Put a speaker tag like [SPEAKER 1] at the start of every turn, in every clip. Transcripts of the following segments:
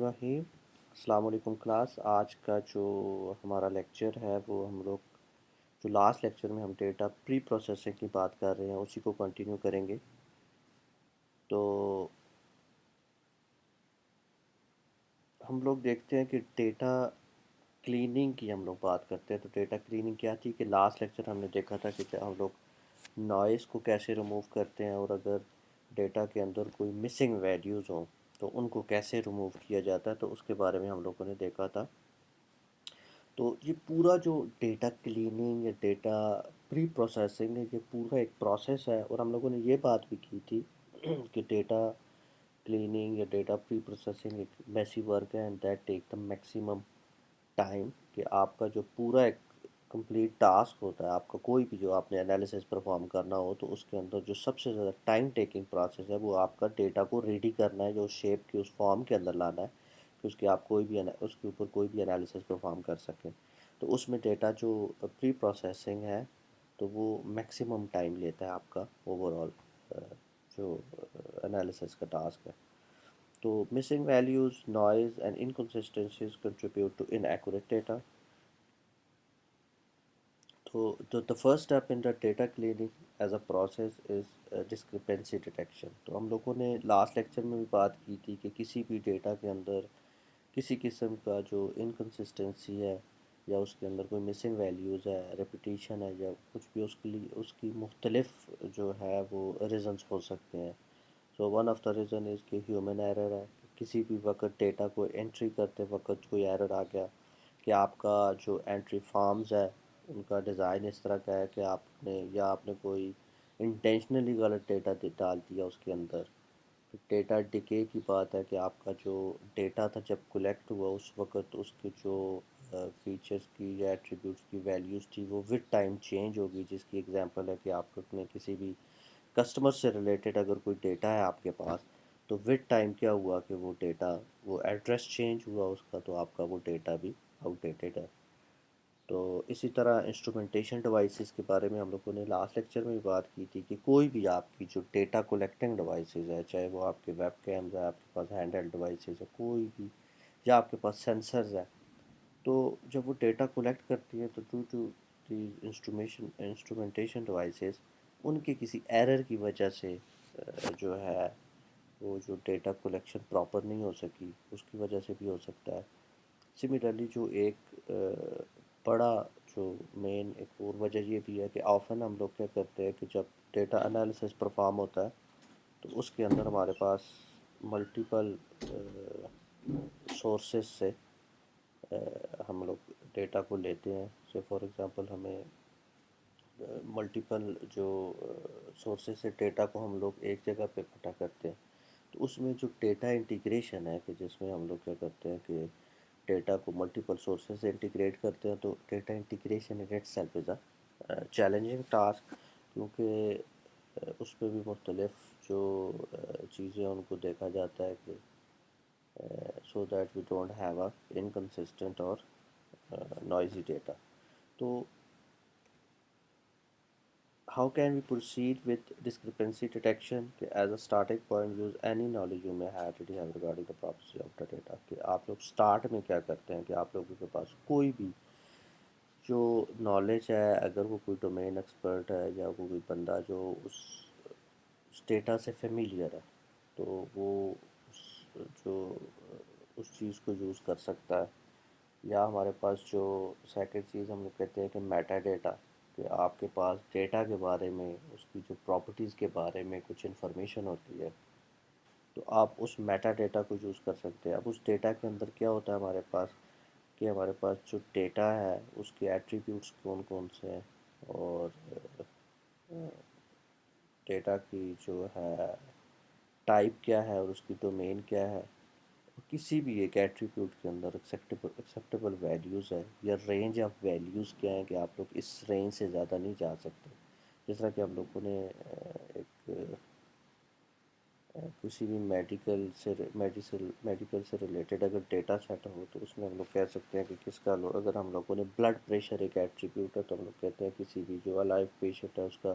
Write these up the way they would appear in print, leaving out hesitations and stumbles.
[SPEAKER 1] رحیم، السلام علیکم کلاس. آج کا جو ہمارا لیکچر ہے وہ ہم لوگ جو لاسٹ لیکچر میں ہم ڈیٹا پری پروسیسنگ کی بات کر رہے ہیں اسی کو کنٹینیو کریں گے. تو ہم لوگ دیکھتے ہیں کہ ڈیٹا کلیننگ کی ہم لوگ بات کرتے ہیں. تو ڈیٹا کلیننگ کیا تھی کہ لاسٹ لیکچر ہم نے دیکھا تھا کہ ہم لوگ نوائز کو کیسے ریموو کرتے ہیں، اور اگر ڈیٹا کے اندر کوئی مسنگ ویلیوز ہوں تو ان کو کیسے ریموو کیا جاتا ہے. تو اس کے بارے میں ہم لوگوں نے دیکھا تھا. تو یہ پورا جو ڈیٹا کلیننگ یا ڈیٹا پری پروسیسنگ ہے، یہ پورا ایک پروسیس ہے. اور ہم لوگوں نے یہ بات بھی کی تھی کہ ڈیٹا کلیننگ یا ڈیٹا پری پروسیسنگ ایک میسی ورک ہے and that take the maximum time. کہ آپ کا جو پورا ایک کمپلیٹ ٹاسک ہوتا ہے، آپ کا کوئی بھی جو آپ نے انالیسس پرفارم کرنا ہو، تو اس کے اندر جو سب سے زیادہ ٹائم ٹیکنگ پروسیس ہے وہ آپ کا ڈیٹا کو ریڈی کرنا ہے، جو شیپ کی اس فارم کے اندر لانا ہے کہ اس کے آپ کوئی بھی اس کے اوپر کوئی بھی انالیسس پرفارم کر سکیں. تو اس میں ڈیٹا جو پری پروسیسنگ ہے تو وہ میکسیمم ٹائم لیتا ہے آپ کا اوور آل جو انالیسس کا ٹاسک ہے. تو missing values, noise and inconsistencies contribute to inaccurate data. تو the first step in the data cleaning as a process is discrepancy detection. تو ہم لوگوں نے لاسٹ لیکچر میں بھی بات کی تھی کہ کسی بھی ڈیٹا کے اندر کسی قسم کا جو انکنسسٹنسی ہے یا اس کے اندر کوئی مسنگ ویلیوز ہے، ریپیٹیشن ہے یا کچھ بھی، اس کے لیے اس کی مختلف جو ہے وہ ریزنس ہو سکتے ہیں. So one of the reason is کہ ہیومن ایرر ہے. کسی بھی وقت ڈیٹا کو انٹری کرتے وقت کوئی ایرر آ گیا کہ آپ کا جو انٹری فارمز ہے ان کا ڈیزائن اس طرح کا ہے کہ آپ نے کوئی انٹینشنلی غلط ڈیٹا ڈال دیا اس کے اندر. ڈیٹا ڈکے کی بات ہے کہ آپ کا جو ڈیٹا تھا جب کلیکٹ ہوا اس وقت اس کے جو فیچرز کی یا ایٹریبیوٹس کی ویلیوز تھی وہ وتھ ٹائم چینج ہوگی. جس کی ایگزامپل ہے کہ آپ نے کسی بھی کسٹمر سے ریلیٹڈ اگر کوئی ڈیٹا ہے آپ کے پاس، تو وتھ ٹائم کیا ہوا کہ وہ ڈیٹا، وہ ایڈریس چینج ہوا اس کا، تو آپ کا وہ ڈیٹا بھی آؤٹ ڈیٹڈ ہے. تو اسی طرح انسٹرومنٹیشن ڈیوائسز کے بارے میں ہم لوگوں نے لاسٹ لیکچر میں بھی بات کی تھی کہ کوئی بھی آپ کی جو ڈیٹا کولیکٹنگ ڈیوائسز ہے، چاہے وہ آپ کے ویب کیمز ہے، آپ کے پاس ہینڈ ہیلڈ ڈیوائسز ہے کوئی بھی، یا آپ کے پاس سینسرز ہے، تو جب وہ ڈیٹا کولیکٹ کرتی ہے تو due to the instrumentation devices ان کے کسی ایرر کی وجہ سے جو ہے وہ جو ڈیٹا کولیکشن پراپر نہیں ہو سکی، اس کی وجہ سے بھی ہو سکتا ہے. سملرلی جو ایک بڑا جو مین ایک اور وجہ یہ بھی ہے کہ آفن ہم لوگ کیا کرتے ہیں کہ جب ڈیٹا انالیسس پرفارم ہوتا ہے تو اس کے اندر ہمارے پاس ملٹیپل سورسز سے ہم لوگ ڈیٹا کو لیتے ہیں. سے فار ایگزامپل ہمیں ملٹیپل جو سورسز سے ڈیٹا کو ہم لوگ ایک جگہ پہ اکٹھا کرتے ہیں. تو اس میں جو ڈیٹا انٹیگریشن ہے کہ جس میں ہم لوگ کیا کرتے ہیں کہ ڈیٹا کو ملٹیپل سورسز سے انٹیگریٹ کرتے ہیں. تو data integration in it self is a challenging task, کیونکہ اس پہ بھی مختلف جو چیزیں ان کو دیکھا جاتا ہے کہ so that we don't have a inconsistent اور نوائزی ڈیٹا. تو how can we proceed with discrepancy detection? As a starting point, use any knowledge you may have regarding the property of the data. کہ آپ لوگ start میں کیا کرتے ہیں کہ آپ لوگوں کے پاس کوئی بھی جو نالج ہے، اگر وہ کوئی ڈومین ایکسپرٹ ہے یا وہ کوئی بندہ جو اس ڈیٹا سے فیملیئر ہے، تو وہ اس جو اس چیز کو یوز کر سکتا ہے. یا ہمارے پاس جو سیکنڈ چیز ہم لوگ کہتے ہیں کہ میٹا ڈیٹا، کہ آپ کے پاس ڈیٹا کے بارے میں، اس کی جو پراپرٹیز کے بارے میں کچھ انفارمیشن ہوتی ہے تو آپ اس میٹا ڈیٹا کو یوز کر سکتے ہیں. اب اس ڈیٹا کے اندر کیا ہوتا ہے ہمارے پاس کہ ہمارے پاس جو ڈیٹا ہے اس کے ایٹریبیوٹس کون کون سے ہیں، اور ڈیٹا کی جو ہے ٹائپ کیا ہے اور اس کی ڈومین کیا ہے. کسی بھی ایک ایٹریبیوٹ کے اندر ایکسیپٹیبل ویلیوز ہے یا رینج آف ویلیوز کیا ہیں کہ آپ لوگ اس رینج سے زیادہ نہیں جا سکتے. جس طرح کہ ہم لوگوں نے ایک کسی بھی میڈیکل سے ریلیٹڈ اگر ڈیٹا سیٹ ہو تو اس میں ہم لوگ کہہ سکتے ہیں کہ کس کا اگر ہم لوگوں نے بلڈ پریشر ایک ایٹریبیوٹ ہے تو ہم لوگ کہتے ہیں کسی بھی جو الائیو پیشنٹ ہے اس کا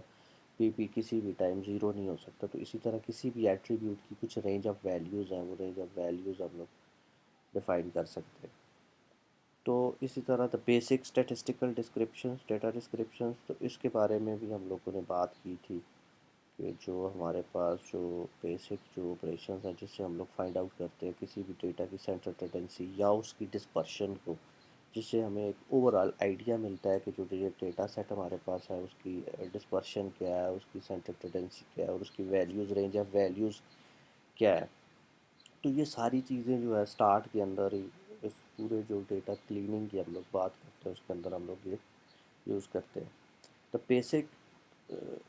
[SPEAKER 1] پی پی کسی بھی ٹائم زیرو نہیں ہو سکتا. تو اسی طرح کسی بھی ایٹریبیوٹ کی کچھ رینج آف ویلیوز ہیں، وہ رینج آف ویلیوز ہم لوگ ڈیفائن کر سکتے ہیں۔ تو اسی طرح the basic statistical descriptions, data descriptions, تو اس کے بارے میں بھی ہم لوگوں نے بات کی تھی کہ جو ہمارے پاس جو بیسک جو آپریشنز ہیں جس سے ہم لوگ فائنڈ آؤٹ کرتے ہیں کسی بھی ڈیٹا کی سینٹرل ٹینڈنسی یا اس کی ڈسپرشن کو، جس سے ہمیں ایک اوور آل آئیڈیا ملتا ہے کہ جو ڈیٹا سیٹ ہمارے پاس ہے اس کی ڈسپرشن کیا ہے، اس کی سینٹرل ٹینڈنسی کیا ہے، اور اس کی ویلیوز، رینج آف ویلیوز کیا ہے۔ تو یہ ساری چیزیں جو ہے سٹارٹ کے اندر ہی اس پورے جو ڈیٹا کلیننگ کی ہم لوگ بات کرتے ہیں اس کے اندر ہم لوگ یہ یوز کرتے ہیں۔ The basic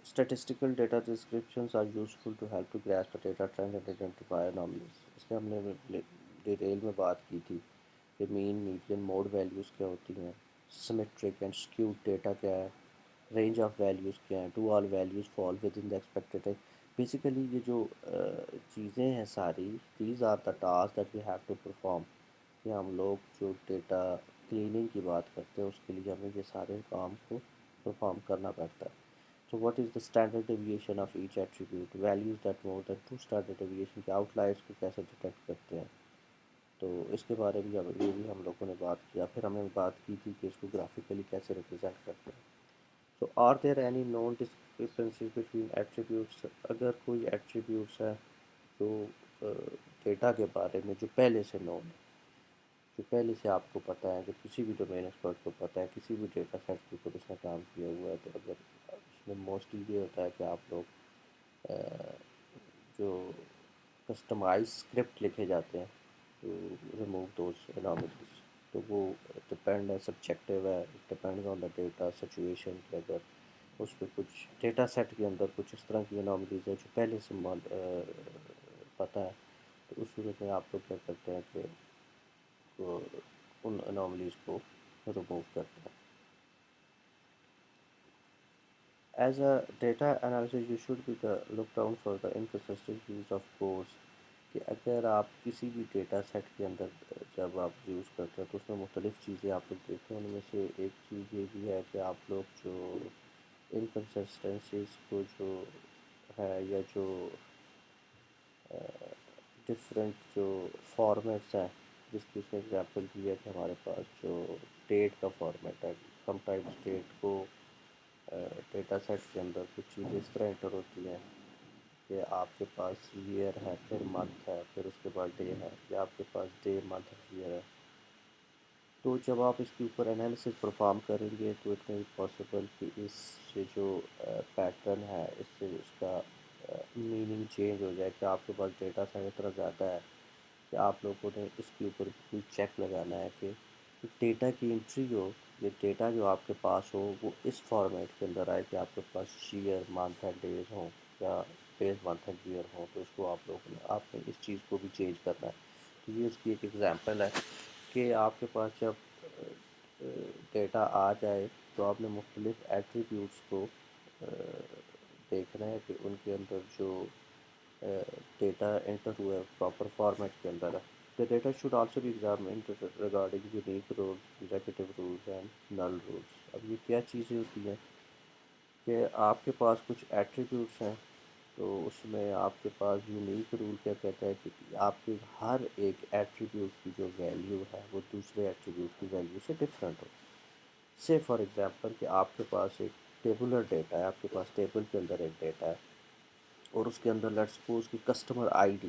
[SPEAKER 1] statistical data descriptions are useful to help to grasp the data trend and identify anomalies۔ اس میں ہم نے ڈیٹیل میں بات کی تھی کہ مین، میڈین، موڈ ویلیوز کیا ہوتی ہیں، سیمیٹرک اینڈ اسکیوڈ ڈیٹا کیا ہے، رینج آف ویلیوز کیا ہیں، do all values fall within the expected. Basically یہ جو چیزیں ہیں ساری، these are the task that we have to perform, کہ ہم لوگ جو ڈیٹا کلیننگ کی بات کرتے ہیں اس کے لیے ہمیں یہ سارے کام کو پرفارم کرنا پڑتا ہے۔ تو what is the standard deviation of each attribute, values that more than two standard deviation کے آؤٹ لائرس کو کیسے ڈیٹیکٹ کرتے ہیں، تو اس کے بارے میں یہ بھی ہم لوگوں نے بات کیا۔ پھر ہم نے بات کی تھی کہ اس کو گرافیکلی کیسے ریپرزینٹ کرتے ہیں۔ تو are there any known discrepancies between attributes, اگر کوئی ایٹریبیوٹس ہے جو ڈیٹا کے بارے میں جو پہلے سے نون ہے، جو پہلے سے آپ کو پتہ ہے، کہ کسی بھی ڈومین ایکسپرٹ کو پتہ ہے، کسی بھی ڈیٹا سیٹ کے اوپر اس نے کام کیا ہوا ہے، تو اگر اس میں موسٹلی یہ ہوتا ہے کہ آپ لوگ جو کسٹمائز اسکرپٹ لکھے جاتے ہیں ٹو ریموو دوز اناملیز، تو وہ ڈپینڈ ہے، سبجیکٹیو ہے، depend on the data situation, کہ اگر اس پہ کچھ ڈیٹا سیٹ کے اندر کچھ اس طرح کی اناملیز ہے جو پہلے سے پتہ ہے، تو اس صورت میں آپ لوگ کیا کرتے ہیں کہ وہ ان اناملیز کو ریموو کرتے ہیں۔ As a data analysis you should be the look down for the inconsistent use of codes, کہ اگر آپ کسی بھی ڈیٹا سیٹ کے اندر جب آپ یوز کرتے ہیں تو اس میں مختلف چیزیں آپ لوگ دیکھتے ہیں، ان میں سے ایک چیز یہ بھی ہے کہ آپ لوگ جو انکنسسٹنسیز کو جو ہے، یا جو ڈفرینٹ جو فارمیٹس ہیں، جس کی اس نے ایگزامپل دی ہے کہ ہمارے پاس جو ڈیٹ کا فارمیٹ ہے، سم ٹائمز ڈیٹ کو ڈیٹا سیٹ کے اندر کچھ چیزیں اس طرح انٹر ہوتی ہیں کہ آپ کے پاس ایئر ہے، پھر منتھ ہے، پھر اس کے بعد ڈے ہے، یا آپ کے پاس ڈے، منتھ، ایئر ہے۔ تو جب آپ اس کے اوپر انالیسس پرفارم کریں گے تو اٹ میں پاسبل کہ اس سے جو پیٹرن ہے، اس سے اس کا میننگ چینج ہو جائے، کہ آپ کے پاس ڈیٹا سیٹ اتنا زیادہ ہے کہ آپ لوگوں نے اس کے اوپر کوئی چیک لگانا ہے کہ ڈیٹا کی انٹری ہو، یہ ڈیٹا جو آپ کے پاس ہو وہ اس فارمیٹ کے اندر آئے کہ آپ کے پاس ایئر، منتھ اینڈ ڈیز ہوں، یا ڈیز، منتھ اینڈ ایئر ہوں، تو اس کو آپ نے اس چیز کو بھی چینج کرنا ہے۔ تو یہ اس کی ایک ایگزامپل ہے کہ آپ کے پاس جب ڈیٹا آ جائے تو آپ نے مختلف ایٹریبیوٹس کو دیکھنا ہے کہ ان کے اندر جو ڈیٹا انٹر ہوا ہے پراپر فارمیٹ کے اندر ہے۔ The data should also be examined regarding unique rules, executive rules and null rules۔ اب یہ کیا چیزیں ہوتی ہیں کہ آپ کے پاس کچھ ایٹریبیوٹس ہیں، تو اس میں آپ کے پاس یونیک رول کیا کہتا ہے کہ آپ کے ہر ایک ایٹریبیوٹ کی جو ویلیو ہے وہ دوسرے ایٹریبیوٹ کی ویلیو سے ڈفرینٹ ہو۔ سے فار ایگزامپل کہ آپ کے پاس ایک ٹیبولر ڈیٹا ہے، آپ کے پاس ٹیبل کے اندر ایک ڈیٹا ہے، اور اس کے اندر لیٹ سپوز کی کسٹمر آئی ڈی،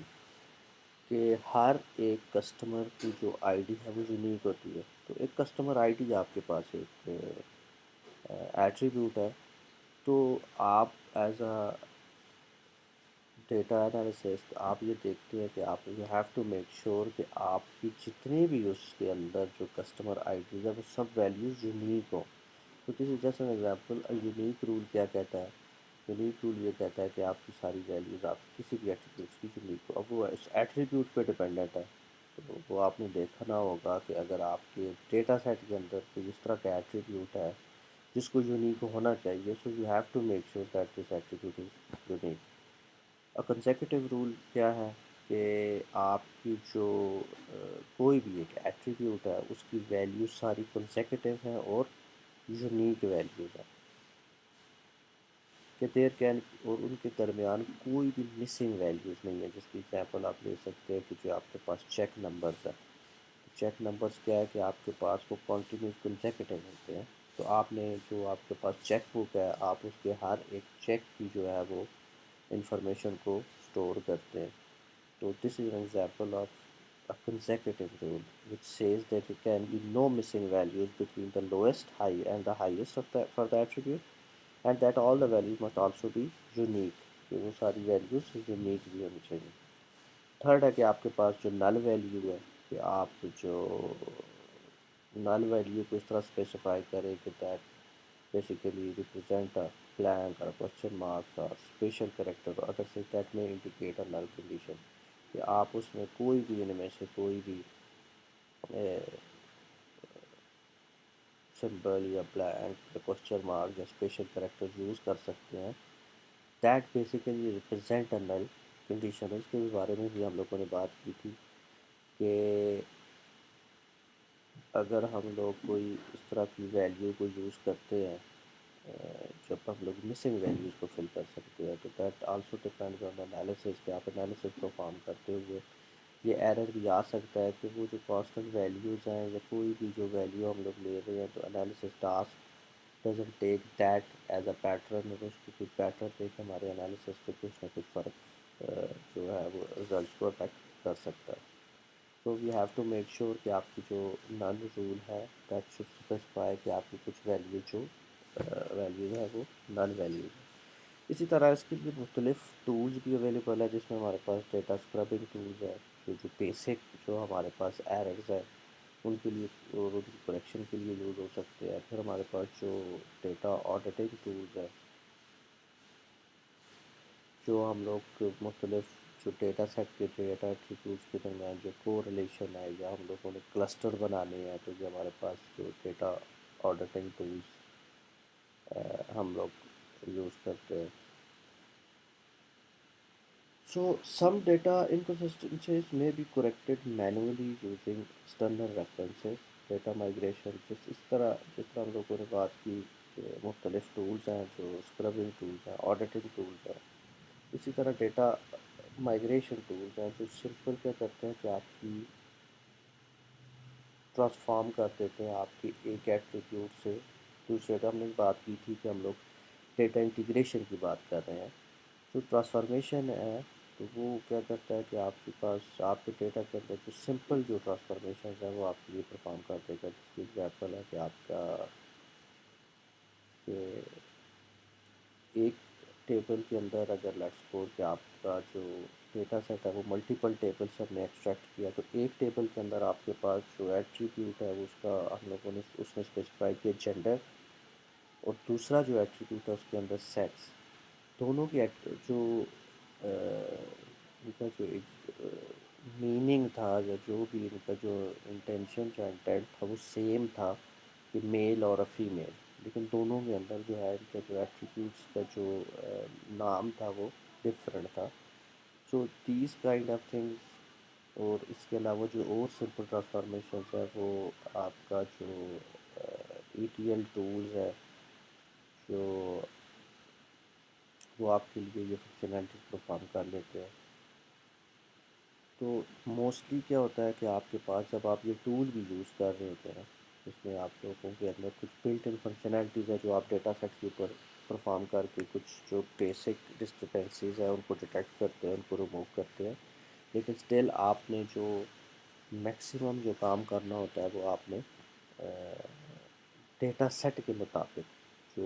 [SPEAKER 1] کہ ہر ایک کسٹمر کی جو آئی ڈی ہے وہ یونیک ہوتی ہے، تو ایک کسٹمر آئی ڈی آپ کے پاس ایک ایٹریبیوٹ ہے، تو آپ ایز اے ڈیٹا انالیسسٹ آپ یہ دیکھتے ہیں کہ آپ you have to make sure کہ آپ کی جتنے بھی اس کے اندر جو کسٹمر آئی ڈیز ہے وہ سب ویلیوز یونیک ہوں۔ تو this is just an example. Unique rule کیا کہتا ہے؟ یونیک رول یہ کہتا ہے کہ آپ کی ساری ویلیوز آپ کسی بھی ایٹریبیوٹس کی یونیک ہو۔ اب وہ اس ایٹریبیوٹ پہ ڈپینڈنٹ ہے، تو وہ آپ نے دیکھنا ہوگا کہ اگر آپ کے ڈیٹا سیٹ کے اندر کوئی اس طرح کا ایٹریبیوٹ ہے جس کو یونیک ہونا چاہیے، so you have to make sure that this attribute is unique. Consecutive rule کیا ہے کہ آپ کی جو کوئی بھی ایک ایٹریبیوٹ ہے اس کی ویلیوز ساری کنسیکیٹیو ہیں اور یونیک ویلیوز ہیں، کہ دیر کین، اور ان کے درمیان کوئی بھی مسنگ ویلیوز نہیں ہے۔ جس کی ایگزامپل آپ لے سکتے ہیں کہ جو آپ کے پاس چیک نمبرز ہیں، چیک نمبرز کیا ہے کہ آپ کے پاس وہ کنٹینیوس کنسیکیٹیو ہوتے ہیں. تو آپ نے جو آپ کے پاس چیک بک ہے آپ اس کے ہر ایک چیک کی جو ہے وہ انفارمیشن کو اسٹور کرتے ہیں. So this is an example of a consecutive rule which says that there can be no missing values between the lowest high and the highest of for the attribute, and that all the values must also be unique. کہ وہ ساری values unique بھی ہونی چاہیے. Third ہے کہ آپ کے پاس جو نل ویلیو ہے کہ آپ جو نل ویلیو کو اس طرح اسپیسیفائی کریں کہ that basically represent a blank or a question mark or special character or other things that may indicate a null condition. کہ آپ اس میں کوئی بھی ان میں سے کوئی بھی سمبل یا بلینک یا کوشچن مارک یا اسپیشل کریکٹر یوز کر سکتے ہیں. That basically represent a null condition. اس کے بارے میں بھی ہم لوگوں نے بات کی تھی کہ اگر ہم لوگ کوئی اس طرح کی ویلیو کو یوز کرتے ہیں جب ہم لوگ مسنگ ویلیوز کو فل کر سکتے ہیں تو that also depends on analysis کہ آپ انالیسس پرفارم کرتے ہوئے یہ ایرر بھی آ سکتا ہے کہ وہ جو کانسٹنٹ ویلیوز ہیں یا کوئی بھی جو ویلیو ہم لوگ لے رہے ہیں تو analysis task doesn't take that as a pattern اور اس کی کوئی پیٹرن دے کے ہمارے انالیسس پہ کچھ نہ کچھ فرق جو ہے وہ رزلٹس کو افیکٹ کر سکتا ہے. تو we have to make sure کہ آپ کی جو نل رول ہے دیٹ شوڈ اسپیسیفائی کہ آپ کی کچھ ویلیو جو ویلیو ہے وہ نل ویلیو ہے. اسی طرح اس کے لیے مختلف ٹولز بھی اویلیبل ہے جس میں ہمارے پاس ڈیٹا اسکربنگ ٹولز ہے جو بیسک جو ہمارے پاس ایررز ہے ان کے لیے اور ان کی کریکشن کے لیے یوز ہو سکتے ہیں. پھر ہمارے پاس جو ڈیٹا آڈیٹنگ ٹولز ہے جو ہم لوگ مختلف جو ڈیٹا سیٹ کے ڈیٹا ایٹریبیوٹس کے درمیان جو کو ریلیشن ہے یا ہم لوگوں نے کلسٹر بنانے ہیں تو یہ ہمارے پاس جو ڈیٹا آڈیٹنگ ٹولز ہم لوگ یوز کرتے ہیں. So some data inconsistencies may be corrected manually using external references. Data migration جس طرح ہم لوگوں نے بات کی کہ مختلف ٹولز ہیں جو اسکربنگ ٹولز ہیں آڈیٹنگ ٹولز ہیں. اسی طرح ڈیٹا مائگریشن ٹولز ہیں جو سمپل کیا کرتے ہیں کہ آپ کی ٹرانسفارم کر دیتے ہیں آپ کی ایک ایٹریبیوٹ سے دوسرے کا. ہم نے بات کی تھی کہ ہم لوگ ڈیٹا انٹیگریشن کی بات کر رہے ہیں. جو ٹرانسفارمیشن ہے تو وہ کیا کرتا ہے کہ آپ کے پاس آپ کے ڈیٹا کے اندر جو سمپل جو ٹرانسفارمیشن ہے وہ آپ کے لیے پرفارم کر دے گا. جس کی ایگزامپل ہے کہ آپ کا کہ ایک ٹیبل کے اندر اگر لیٹس سپوز کہ آپ کا جو ڈیٹا سیٹ ہے وہ ملٹیپل ٹیبل سے ہم نے ایکسٹریکٹ کیا تو ایک ٹیبل کے اندر آپ کے پاس جو ایٹریبیوٹ ہے اس کا ہم لوگوں نے اس میں اسپیسیفائی کیا جینڈر اور دوسرا جو ایٹریبیوٹ ہے اس کے اندر سیکس. دونوں کی جو ان کا جو ایک میننگ تھا یا جو بھی ان کا جو انٹینشن یا انٹینٹ تھا وہ سیم تھا کہ میل اور فیمیل. لیکن دونوں کے اندر جو ہے ان کا جو ایٹریبیوٹس کا جو نام تھا وہ ڈفرینٹ تھا. So these kind of things. اور اس کے علاوہ جو اور سمپل ٹرانسفارمیشنس ہے وہ آپ کا جو ای ٹی ایل ٹولز ہے جو وہ آپ کے لیے یہ فنکشنالٹیز پرفارم کر لیتے ہیں. تو موسٹلی کیا ہوتا ہے کہ آپ کے پاس جب آپ یہ ٹول بھی یوز کر رہے ہوتے ہیں اس میں آپ لوگوں کے اندر کچھ بلٹ ان فنکشنالٹیز ہے جو آپ ڈیٹا سیٹ کے اوپر پرفارم کر کے کچھ جو بیسک ڈسکرپنسیز ہیں ان کو ڈیٹیکٹ کرتے ہیں ان کو ریموو کرتے ہیں. لیکن اسٹل آپ نے جو میکسیمم جو کام کرنا ہوتا ہے وہ آپ نے ڈیٹا سیٹ کے مطابق جو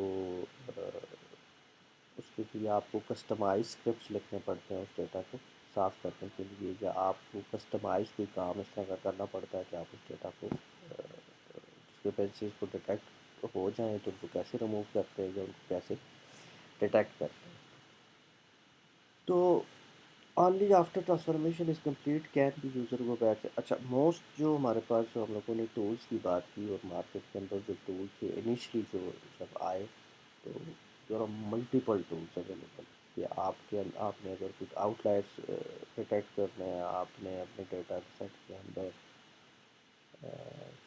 [SPEAKER 1] اس کے لیے آپ کو کسٹمائز اسکرپٹس لکھنے پڑتے ہیں اس ڈیٹا کو صاف کرنے کے لیے یا آپ کو کسٹمائز کوئی کام اس طرح کا کرنا پڑتا ہے کہ آپ اس ڈیٹا کو ڈسکرپنسیز کو ڈیٹیکٹ ہو جائیں تو ان کو کیسے ریموو کرتے ہیں یا ان کو کیسے ڈیٹیکٹ کرتے ہیں. تو only after transformation is complete can the user go back. اچھا موسٹ جو ہمارے پاس جو ہم لوگوں نے ٹولس کی بات کی اور مارکیٹ کے اندر جو ٹول تھے انیشلی جو جب آئے تو there are multiple tools available کہ آپ نے اگر کچھ آؤٹ لائرس ڈیٹیکٹ کرنا ہے آپ نے اپنے ڈیٹا سیٹ کے اندر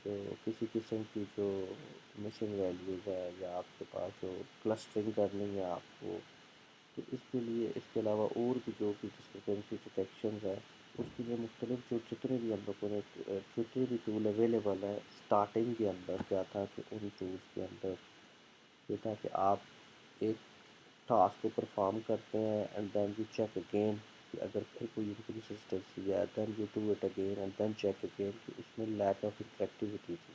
[SPEAKER 1] جو کسی قسم کی جو مسنگ ویلیوز ہے یا آپ کے پاس جو کلسٹرنگ کرنی ہے آپ کو تو اس کے لیے اس کے علاوہ اور بھی جو بھی ڈسکرپنسی ڈیٹیکشنز ہے اس کے لیے مختلف جو جتنے بھی ہم لوگوں نے جتنے بھی ٹول اویلیبل ہے اسٹارٹنگ کے اندر کیا تھا کہ ان ٹولس کے اندر یہ تھا کہ آپ ایک ٹاسک کو پرفارم کرتے ہیں and then you check again کہ اگر کوئی انکنسسٹنسی ہے then you do it again and then check again کہ اس میں لیک آف انٹریکٹیوٹی تھی.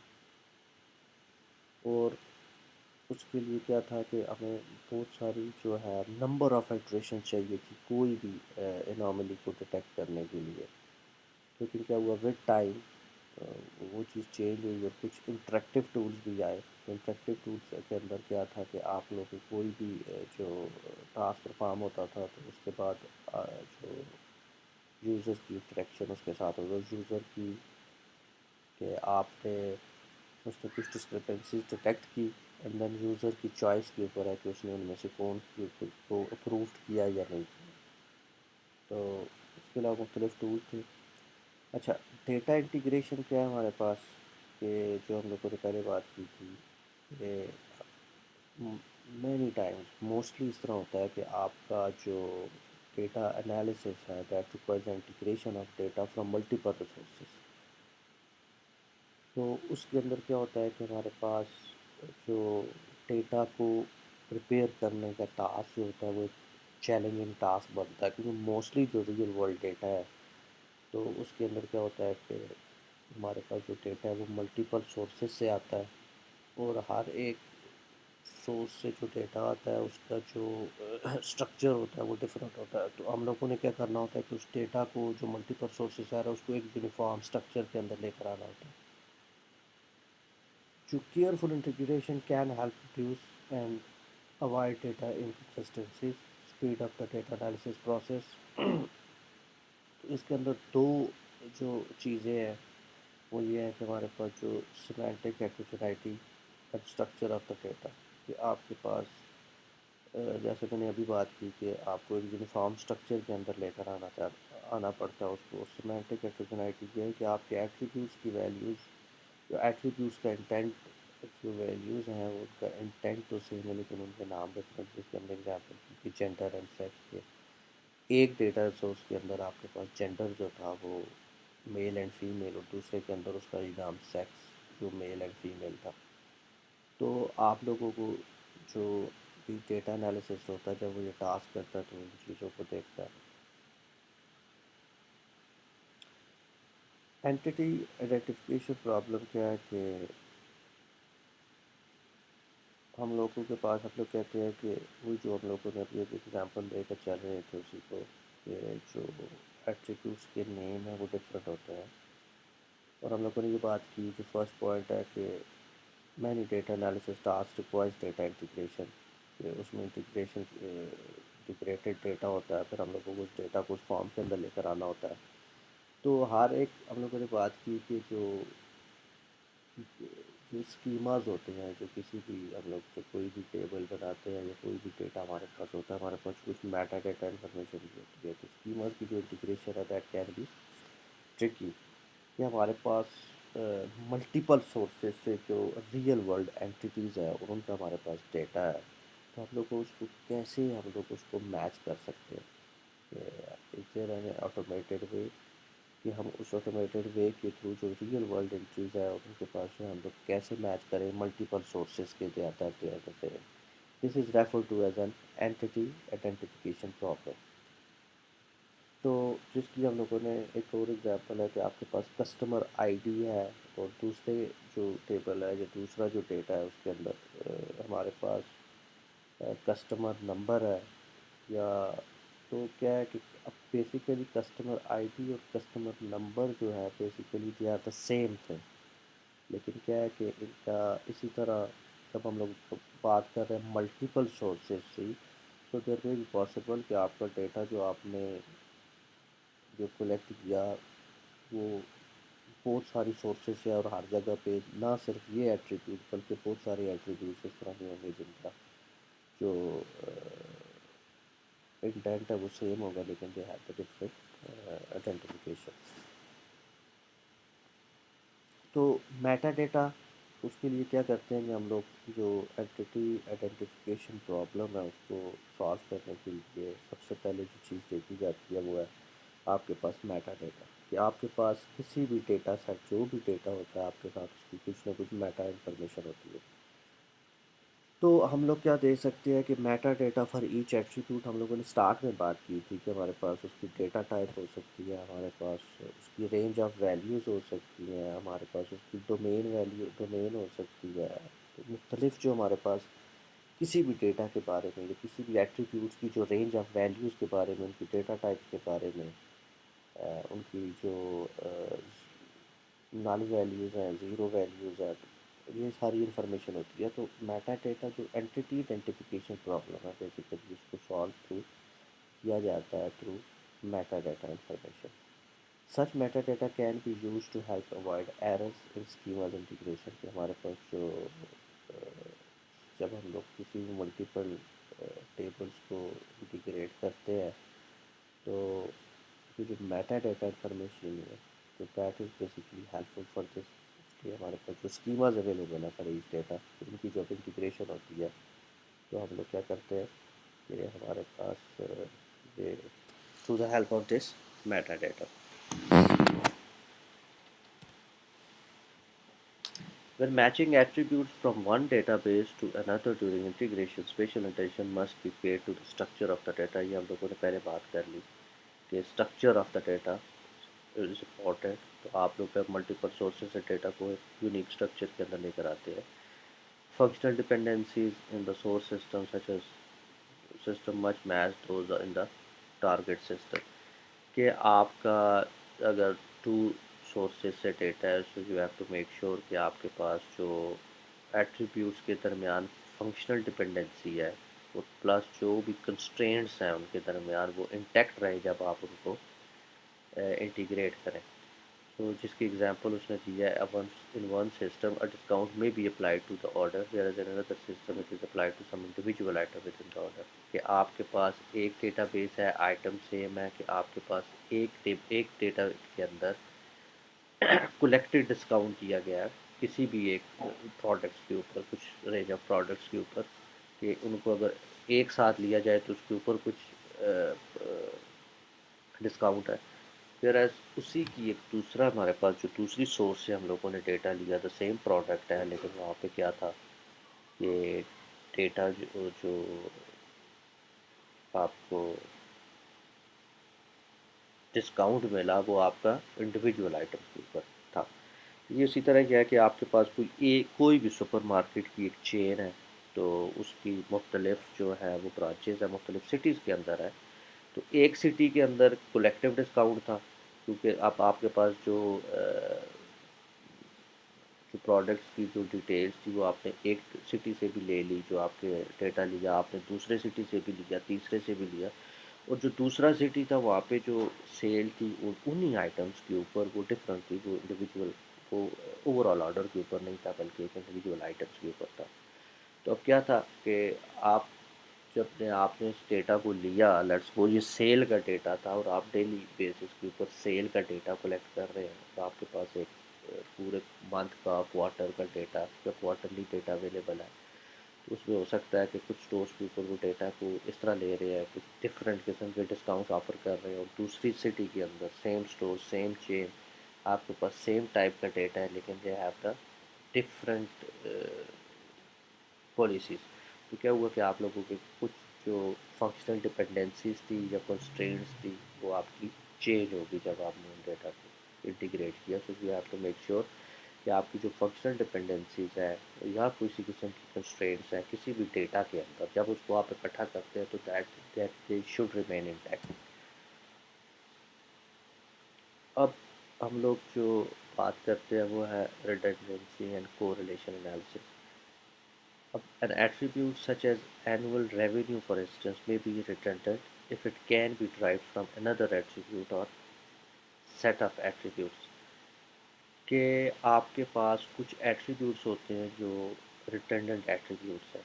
[SPEAKER 1] اور اس کے لیے کیا تھا کہ ہمیں بہت ساری جو ہے نمبر آف ایٹریشن چاہیے تھی کوئی بھی اناملی کو ڈیٹیکٹ کرنے کے لیے. لیکن کیا ہوا ود ٹائم وہ چیز چینج ہوئی اور کچھ انٹریکٹیو ٹولز بھی آئے. انٹریکٹیو ٹولس کے اندر کیا تھا کہ آپ لوگوں کو کوئی بھی جو ٹاسک پرفارم ہوتا تھا تو اس کے بعد جو یوزر کی انٹریکشن اس کے ساتھ ہوگا یوزر کی کہ آپ نے اس نے کچھ ڈسکرپنسیز ڈیٹیکٹ کی اینڈ دین یوزر کی چوائس کے اوپر ہے کہ اس نے ان میں سے کون کو اپرووڈ کیا یا نہیں کیا. تو اس کے علاوہ مختلف ٹول تھے. اچھا ڈیٹا انٹیگریشن کیا ہے ہمارے پاس کہ جو ہم لوگوں نے پہلے بات کی تھی کہ مینی ٹائمز موسٹلی اس طرح ہوتا ہے کہ آپ کا جو ڈیٹا انالیسس ہے that requires integration of data from multiple resources. تو اس کے اندر کیا ہوتا ہے کہ ہمارے پاس جو ڈیٹا کو پریپیئر کرنے کا ٹاسک جو ہوتا ہے وہ ایک چیلنجنگ ٹاسک بنتا ہے کیونکہ موسٹلی جو ریئل ورلڈ ڈیٹا ہے تو اس کے اندر کیا ہوتا ہے کہ ہمارے پاس جو ڈیٹا ہے وہ ملٹیپل سورسز سے آتا ہے اور ہر ایک سورس سے جو ڈیٹا آتا ہے اس کا جو اسٹرکچر ہوتا ہے وہ ڈفرینٹ ہوتا ہے. تو ہم لوگوں نے کیا کرنا ہوتا ہے کہ اس ڈیٹا کو جو ملٹیپل سورسز آ رہا ہے اس کو ایک یونیفارم اسٹرکچر کے اندر لے کر آنا ہوتا ہے. جو careful integration can help reduce and avoid data انکنسسٹنسیز speed up the data analysis process. تو اس کے اندر دو جو چیزیں ہیں وہ یہ ہے کہ ہمارے پاس جو semantic heterogeneity and structure of the data کہ آپ کے پاس جیسے میں نے ابھی بات کی کہ آپ کو ایک یونیفارم اسٹرکچر کے اندر لے کر آنا پڑتا ہے اس کو. سیمانٹک ہیٹروجینائٹی یہ ہے کہ آپ کے ایٹریبیوٹس کی ویلیوز جو ایٹریبیوٹس کا انٹینٹ جو ویلیوز ہیں وہ ان کا انٹینٹ تو سیم ہے لیکن ان کے نام ڈفرنٹ. جس کے اندر ایگزامپل کی کہ جینڈر اینڈ سیکس کے ایک ڈیٹا سورس کے اندر آپ کے پاس جینڈر جو تھا وہ میل اینڈ فیمیل اور دوسرے کے اندر اس کا نام سیکس جو میل اینڈ فیمیل تھا. تو آپ لوگوں کو جو بھی ڈیٹا انالیسس ہوتا ہے جب وہ یہ ٹاسک کرتا ہے تو ان چیزوں کو دیکھتا ہے. اینٹی آئیڈینٹیفیکیشن پرابلم کیا ہے کہ ہم لوگوں کے پاس ہم لوگ کہتے ہیں کہ وہ جو ہم لوگوں نے ابھی ایک ایگزامپل دے کر چل رہے تھے اسی کو کہ جو ایٹریبیوٹس کے نیم ہیں وہ ڈفرینٹ ہوتے ہیں. اور ہم لوگوں نے یہ بات کی جو فرسٹ پوائنٹ ہے کہ many data analysis task requires data integration کہ اس میں انٹیگریشن انٹیگریٹڈ ڈیٹا ہوتا ہے پھر ہم لوگوں کو اس ڈیٹا کو اس فارم کے اندر لے کر آنا ہوتا ہے. تو ہر ایک ہم لوگوں نے بات کی کہ جو اسکیماز ہوتے ہیں جو کسی بھی ہم لوگ جو کوئی بھی ٹیبل بناتے ہیں یا کوئی بھی ڈیٹا ہمارے پاس ہوتا ہے ہمارے پاس کچھ میٹا ڈیٹا انفارمیشن بھی ہوتی ہے. تو اسکیماز کی جو انٹیگریشن ہے دیٹ کین بی ٹرکی کہ ہمارے پاس ملٹیپل سورسز سے جو ریئل ورلڈ اینٹیٹیز ہیں اور ان کا ہمارے پاس ڈیٹا ہے تو ہم لوگ کو اس کو کیسے ہم لوگ اس کو میچ کر سکتے ہیں کہ از دیر این آٹومیٹڈ وے کہ ہم اس آٹومیٹڈ وے کے تھرو جو ریئل ورلڈ انٹریز ہے ان کے پاس جو ہم لوگ کیسے میچ کریں ملٹیپل سورسز کے دیٹ سے. This is refer to as an entity identification problem. تو جس کی ہم لوگوں نے ایک اور ایگزامپل ہے کہ آپ کے پاس کسٹمر آئی ڈی ہے اور دوسرے جو ٹیبل ہے یا دوسرا جو ڈیٹا ہے اس کے اندر ہمارے پاس کسٹمر نمبر ہے یا تو کیا ہے کہ اب بیسیکلی کسٹمر آئی ڈی اور کسٹمر نمبر جو ہے basically they are the same thing. لیکن کیا ہے کہ ان کا اسی طرح جب ہم لوگ بات کر رہے ہیں ملٹیپل سورسز سے تو دیر میں بھی پاسبل کہ آپ کا ڈیٹا جو آپ نے جو کلیکٹ کیا وہ بہت ساری سورسز سے اور ہر جگہ پہ نہ صرف یہ ایٹریبیوٹ بلکہ بہت سارے ایٹریبیوٹس اس طرح کے ہوں گے جن کا جو انٹینٹ ہے وہ سیم ہوگا لیکن they have the different identification. تو میٹا ڈیٹا اس کے لیے کیا کرتے ہیں کہ ہم لوگ جو اینٹی آئیڈینٹیفیکیشن پرابلم ہے اس کو سالو کرنے کے لیے سب سے پہلے جو چیز دیکھی جاتی ہے وہ ہے آپ کے پاس میٹا ڈیٹا، کہ آپ کے پاس کسی بھی ڈیٹا سیٹ، جو بھی ڈیٹا ہوتا ہے آپ کے ساتھ، اس کی کچھ نہ کچھ میٹا انفارمیشن ہوتی ہے. تو ہم لوگ کیا دے سکتے ہیں کہ meta data for each attribute, ہم لوگوں نے اسٹارٹ میں بات کی تھی کہ ہمارے پاس اس کی ڈیٹا ٹائپ ہو سکتی ہے، ہمارے پاس اس کی رینج آف ویلیوز ہو سکتی ہیں، ہمارے پاس اس کی ڈومین ہو سکتی ہے. تو مختلف جو ہمارے پاس کسی بھی ڈیٹا کے بارے میں یا کسی بھی ایٹریبیوٹس کی جو رینج آف ویلیوز کے بارے میں، ان کی ڈیٹا ٹائپس کے بارے میں، ان کی جو نال ویلیوز ہیں، زیرو ویلیوز ہیں، یہ ساری انفارمیشن ہوتی ہے. تو میٹا ڈیٹا جو اینٹی آئیڈینٹیفیکیشن پرابلم ہے، بیسیکلی اس کو سالو تھرو کیا جاتا ہے through meta data information. Such meta data can be use to help avoid errors in schemas integration. کہ ہمارے پاس جو جب ہم لوگ کسی بھی ملٹیپل ٹیبلس کو انٹیگریٹ کرتے ہیں، تو یہ جو میٹا ڈیٹا انفارمیشن ہے، تو that is basically helpful for this. کہ ہمارے پاس جو اسکیماز اویلیبل ہیں فار ایچ ڈیٹا، ان کی جو انٹیگریشن ہوتی ہے، تو ہم لوگ کیا کرتے ہیں کہ ہمارے پاس یہ through the help of this meta data. When matching attributes from one database to another during integration, special attention must be paid to the structure of the data. یہ ہم لوگوں نے پہلے بات کر لی کہ structure of the data is important. تو آپ لوگ ملٹیپل سورسز سے ڈیٹا کو ایک یونیک اسٹرکچر کے اندر لے کر آتے ہیں. Functional dependencies in the source system such as system much match those in the target system. کہ آپ کا اگر ٹو سورسز سے ڈیٹا ہے، so you have to make sure کہ آپ کے پاس جو ایٹریبیوٹس کے درمیان فنکشنل ڈپینڈنسی ہے، وہ پلس جو بھی کنسٹرینٹس ہیں ان کے درمیان، وہ انٹیکٹ رہے جب آپ ان کو انٹیگریٹ کریں. تو جس کی ایگزامپل اس نے دیا ہے، in one system a discount may be applied to the order whereas in another system it is applied to some individual item within the order. کہ آپ کے پاس ایک ڈیٹا بیس ہے، آئٹم سیم ہے، کہ آپ کے پاس ایک ڈیٹا کے اندر کولیکٹڈ ڈسکاؤنٹ دیا گیا ہے کسی بھی ایک پروڈکٹس کے اوپر، کچھ رینج آف پروڈکٹس کے اوپر، کہ ان کو اگر ایک ساتھ لیا جائے تو اس کے اوپر کچھ ڈسکاؤنٹ ہے. پھر اسی کی ایک دوسرا ہمارے پاس جو دوسری سورس سے ہم لوگوں نے ڈیٹا لیا تھا، سیم پروڈکٹ ہے، لیکن وہاں پہ کیا تھا کہ ڈیٹا جو آپ کو ڈسکاؤنٹ ملا وہ آپ کا انڈیویجول آئٹم کے اوپر تھا. یہ اسی طرح کیا ہے کہ آپ کے پاس کوئی بھی سپر مارکیٹ کی ایک چین ہے، تو اس کی مختلف جو ہے وہ برانچز ہیں مختلف سٹیز کے اندر ہے. تو ایک سٹی کے اندر کولیکٹیو ڈسکاؤنٹ تھا، کیونکہ اب آپ کے پاس جو پروڈکٹس کی جو ڈیٹیلس تھی وہ آپ نے ایک سٹی سے بھی لے لی، جو آپ کے ڈیٹا لیا آپ نے دوسرے سٹی سے بھی لیا، تیسرے سے بھی لیا، اور جو دوسرا سٹی تھا وہاں پہ جو سیل تھی انہی آئٹمس کے اوپر وہ ڈفرینٹ تھی، وہ انڈیویجول، وہ اوور آل آرڈر کے اوپر نہیں تھا بلکہ ایک انڈیویجول آئٹمس کے اوپر تھا. تو اب کیا تھا کہ آپ جب آپ نے اس ڈیٹا کو لیا، لیٹس وہ یہ سیل کا ڈیٹا تھا، اور آپ ڈیلی بیسس کے اوپر سیل کا ڈیٹا کلیکٹ کر رہے ہیں، تو آپ کے پاس ایک پورے منتھ کا، کوارٹر کا ڈیٹا یا کوارٹرلی ڈیٹا اویلیبل ہے. تو اس میں ہو سکتا ہے کہ کچھ اسٹورس کے اوپر وہ ڈیٹا کو اس طرح لے رہے ہیں، کچھ ڈفرینٹ قسم کے ڈسکاؤنٹ آفر کر رہے ہیں، اور دوسری سٹی کے اندر سیم اسٹور سیم چین آپ کے پاس سیم ٹائپ کا ڈیٹا ہے لیکن they have the different policies. تو کیا ہوا کہ آپ لوگوں کے کچھ جو فنکشنل ڈپینڈنسیز تھی یا کنسٹرینٹس تھی وہ آپ کی چینج ہوگی جب آپ نے ان ڈیٹا کو انٹیگریٹ کیا. So you have to make sure کہ آپ کی جو فنکشنل ڈپینڈنسیز ہے یا کسی قسم کی کنسٹرینٹس ہیں کسی بھی ڈیٹا کے اندر، جب اس کو آپ اکٹھا کرتے ہیں تو that they should remain intact. اب ہم لوگ جو بات کرتے ہیں وہ ہے ریڈنڈنسی اینڈ کو relation analysis. An attribute such as annual revenue, for instance, may be redundant if it can be derived from another attribute or set of attributes. کہ آپ کے پاس کچھ ایٹریبیوٹس ہوتے ہیں جو ریٹنڈنٹ ایٹریبیوٹس ہیں،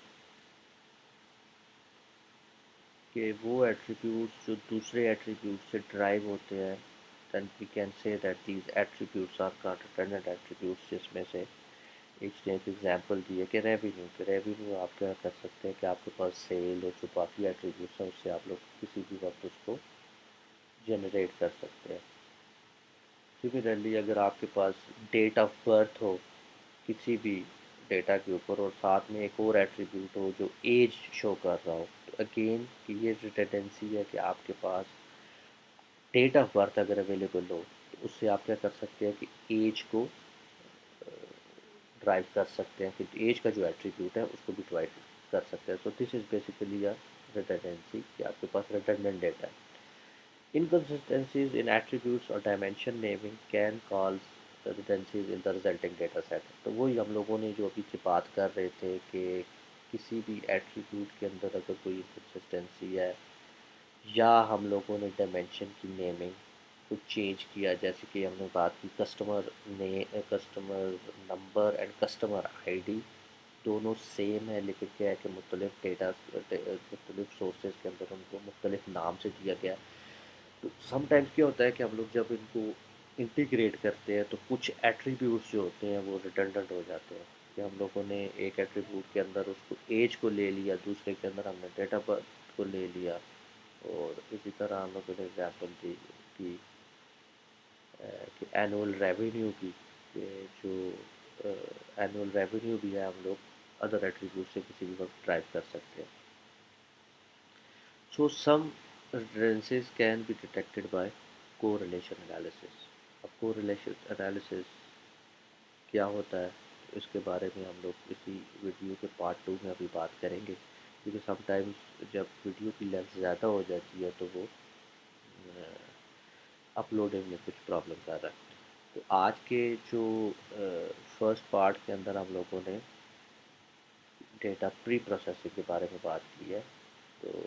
[SPEAKER 1] کہ وہ ایٹریبیوٹس جو دوسرے ایٹریبیوٹ سے ڈرائیو ہوتے ہیں. then we can say that these attributes are called redundant attributes. جس میں سے ایک نے ایک ایگزامپل دی ہے کہ ریونیو، کہ ریونیو آپ کیا کر سکتے ہیں کہ آپ کے پاس سیل اور جو باقی ایٹریبیوٹس ہیں اس سے آپ لوگ کسی بھی وقت اس کو جنریٹ کر سکتے ہیں. سملرلی اگر آپ کے پاس ڈیٹ آف برتھ ہو کسی بھی ڈیٹا کے اوپر اور ساتھ میں ایک اور ایٹریبیوٹ ہو جو ایج شو کر رہا ہو، تو اگین یہ ریڈنڈنسی ہے کہ آپ کے پاس ڈیٹ آف برتھ اگر اویلیبل ہو تو اس سے آپ کیا کر سکتے ہیں کہ ایج کو ڈرائیو کر سکتے ہیں، کہ ایج کا جو ایٹریبیوٹ ہے اس کو بھی ڈرائیو کر سکتے ہیں. سو دس از بیسیکلی ریڈنڈنسی کہ آپ کے پاس ریڈنڈنٹ ڈیٹا ہے. Inconsistencies in attributes or dimension naming can cause redundancies in the resulting data set. تو وہی ہم لوگوں نے جو ابھی سے بات کر رہے تھے کہ کسی بھی ایٹریبیوٹ کے اندر اگر کوئی انکنسسٹنسی ہے یا ہم لوگوں نے ڈائمینشن کی نیمنگ کو چینج کیا، جیسے کہ ہم نے بات کی customer number and customer ID D دونوں سیم ہے، لیکن کیا ہے کہ مختلف ڈیٹا مختلف سورسز کے اندر ان کو مختلف نام سے دیا گیا. تو سم ٹائمس کیا ہوتا ہے کہ ہم لوگ جب ان کو انٹیگریٹ کرتے ہیں تو کچھ ایٹریبیوٹس جو ہوتے ہیں وہ ریڈنڈنٹ ہو جاتے ہیں، کہ ہم لوگوں نے ایک ایٹریبیوٹ کے اندر اس کو ایج کو لے لیا، دوسرے کے اندر ہم نے ڈیٹ آف برتھ کو لے لیا. اور اسی طرح ہم لوگوں نے ایگزامپل دی کہ کہ اینول ریونیو کی، کہ جو اینول ریونیو بھی ہے ہم لوگ ادر ایٹریبیوٹ سے کسی بھی وقت ڈرائیو کر سکتے ہیں. So some differences can be detected by correlation analysis. اب correlation analysis کیا ہوتا ہے اس کے بارے میں ہم لوگ اسی ویڈیو کے پارٹ 2 میں ابھی بات کریں گے، کیونکہ سم ٹائمز جب ویڈیو کی لینتھ زیادہ ہو جاتی ہے تو وہ اپلوڈنگ میں کچھ پرابلمس آ رہا ہے. تو آج کے جو فرسٹ پارٹ کے اندر ہم لوگوں نے ڈیٹا پری پروسیسنگ کے بارے میں بات کی ہے. تو